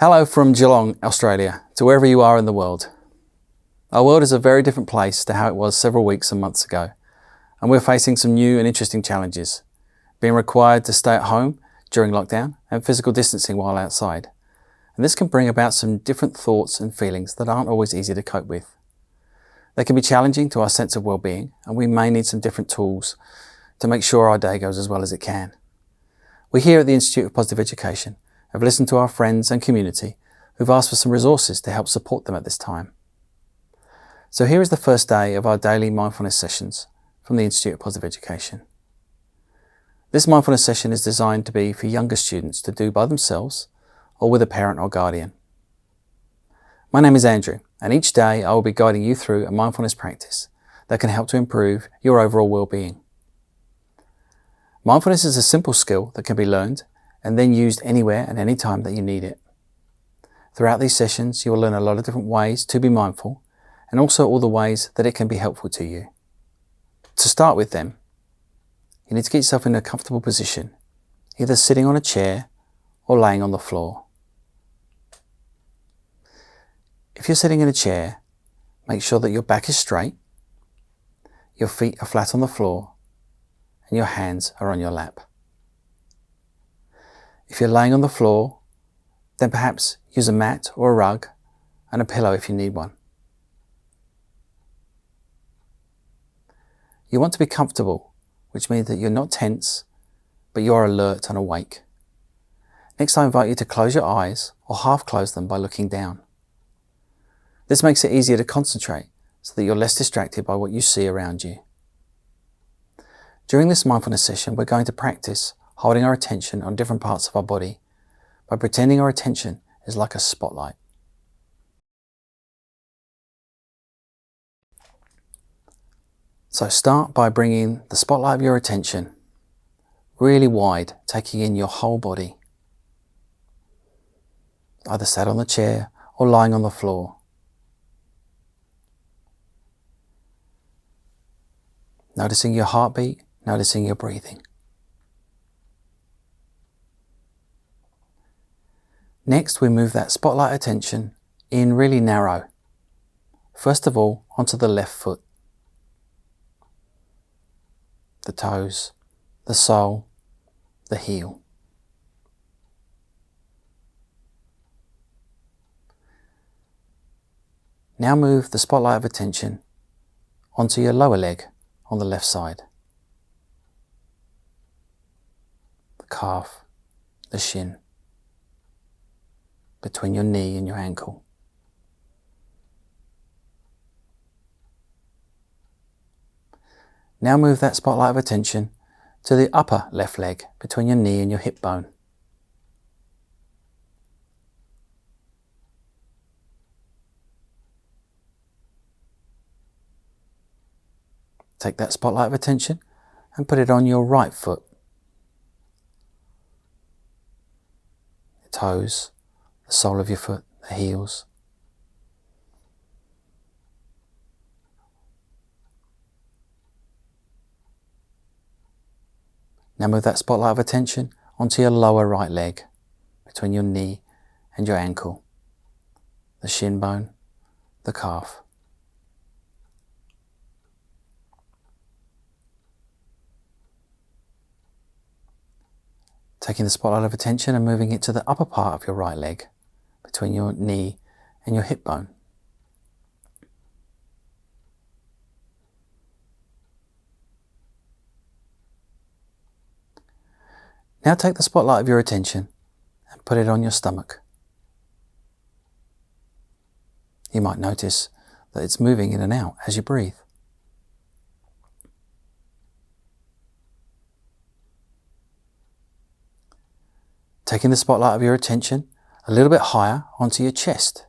Hello from Geelong, Australia, to wherever you are in the world. Our world is a very different place to how it was several weeks and months ago, and we're facing some new and interesting challenges, being required to stay at home during lockdown and physical distancing while outside. And this can bring about some different thoughts and feelings that aren't always easy to cope with. They can be challenging to our sense of well-being, and we may need some different tools to make sure our day goes as well as it can. We here at the Institute of Positive Education have listened to our friends and community who've asked for some resources to help support them at this time. So here is the first day of our daily mindfulness sessions from the Institute of Positive Education. This mindfulness session is designed to be for younger students to do by themselves or with a parent or guardian. My name is Andrew, and each day I will be guiding you through a mindfulness practice that can help to improve your overall well-being. Mindfulness is a simple skill that can be learned and then used anywhere and any time that you need it. Throughout these sessions, you will learn a lot of different ways to be mindful and also all the ways that it can be helpful to you. To start with then, you need to get yourself in a comfortable position, either sitting on a chair or laying on the floor. If you're sitting in a chair, make sure that your back is straight, your feet are flat on the floor, and your hands are on your lap. If you're laying on the floor, then perhaps use a mat or a rug and a pillow if you need one. You want to be comfortable, which means that you're not tense, but you are alert and awake. Next, I invite you to close your eyes or half close them by looking down. This makes it easier to concentrate so that you're less distracted by what you see around you. During this mindfulness session, we're going to practice holding our attention on different parts of our body by pretending our attention is like a spotlight. So start by bringing the spotlight of your attention really wide, taking in your whole body, either sat on the chair or lying on the floor. Noticing your heartbeat, noticing your breathing. Next, we move that spotlight attention in really narrow. First of all, onto the left foot, the toes, the sole, the heel. Now move the spotlight of attention onto your lower leg on the left side, the calf, the shin, between your knee and your ankle. Now move that spotlight of attention to the upper left leg between your knee and your hip bone. Take that spotlight of attention and put it on your right foot, your toes, the sole of your foot, the heels. Now move that spotlight of attention onto your lower right leg, between your knee and your ankle, the shin bone, the calf. Taking the spotlight of attention and moving it to the upper part of your right leg, between your knee and your hip bone. Now take the spotlight of your attention and put it on your stomach. You might notice that it's moving in and out as you breathe. Taking the spotlight of your attention a little bit higher onto your chest.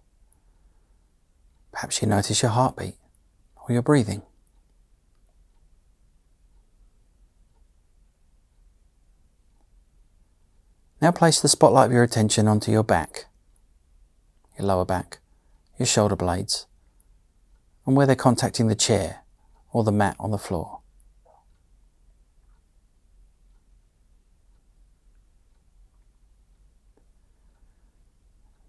Perhaps you notice your heartbeat or your breathing. Now place the spotlight of your attention onto your back, your lower back, your shoulder blades, and where they're contacting the chair or the mat on the floor.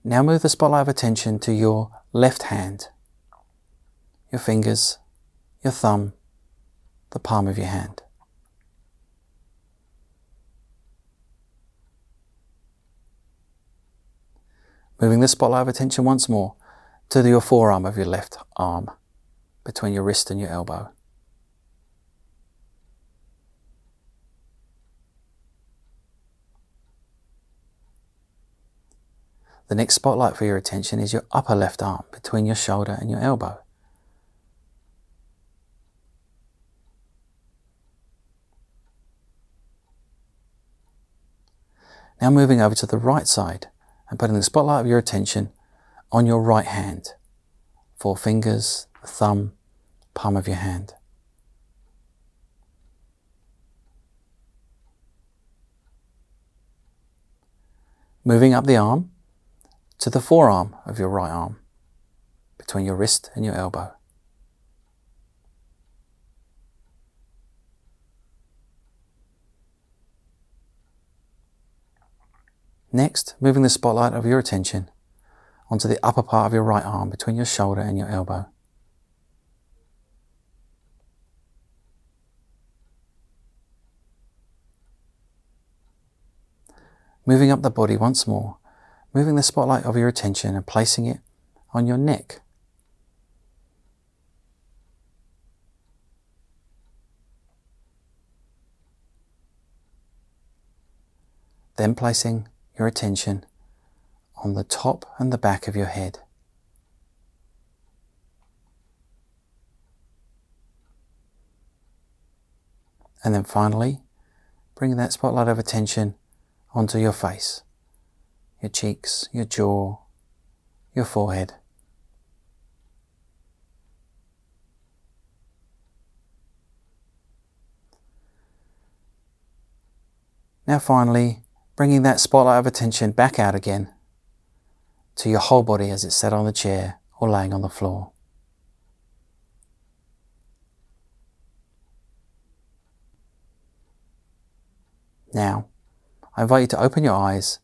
Now move the spotlight of attention to your left hand, your fingers, your thumb, the palm of your hand. Moving the spotlight of attention once more to your forearm of your left arm, between your wrist and your elbow. The next spotlight for your attention is your upper left arm, between your shoulder and your elbow. Now moving over to the right side and putting the spotlight of your attention on your right hand, 4 fingers, the thumb, palm of your hand. Moving up the arm to the forearm of your right arm, between your wrist and your elbow. Next, moving the spotlight of your attention onto the upper part of your right arm, between your shoulder and your elbow. Moving up the body once more, moving the spotlight of your attention and placing it on your neck. Then placing your attention on the top and the back of your head. And then finally, bringing that spotlight of attention onto your face, your cheeks, your jaw, your forehead. Now finally, bringing that spotlight of attention back out again to your whole body as it's sat on the chair or laying on the floor. Now, I invite you to open your eyes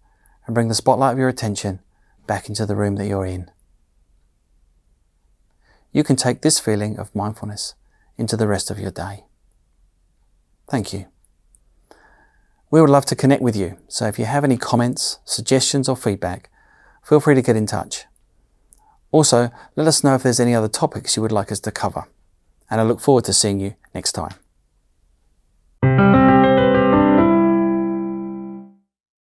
and bring the spotlight of your attention back into the room that you're in. You can take this feeling of mindfulness into the rest of your day. Thank you. We would love to connect with you, so if you have any comments, suggestions or feedback, feel free to get in touch. Also, let us know if there's any other topics you would like us to cover, and I look forward to seeing you next time.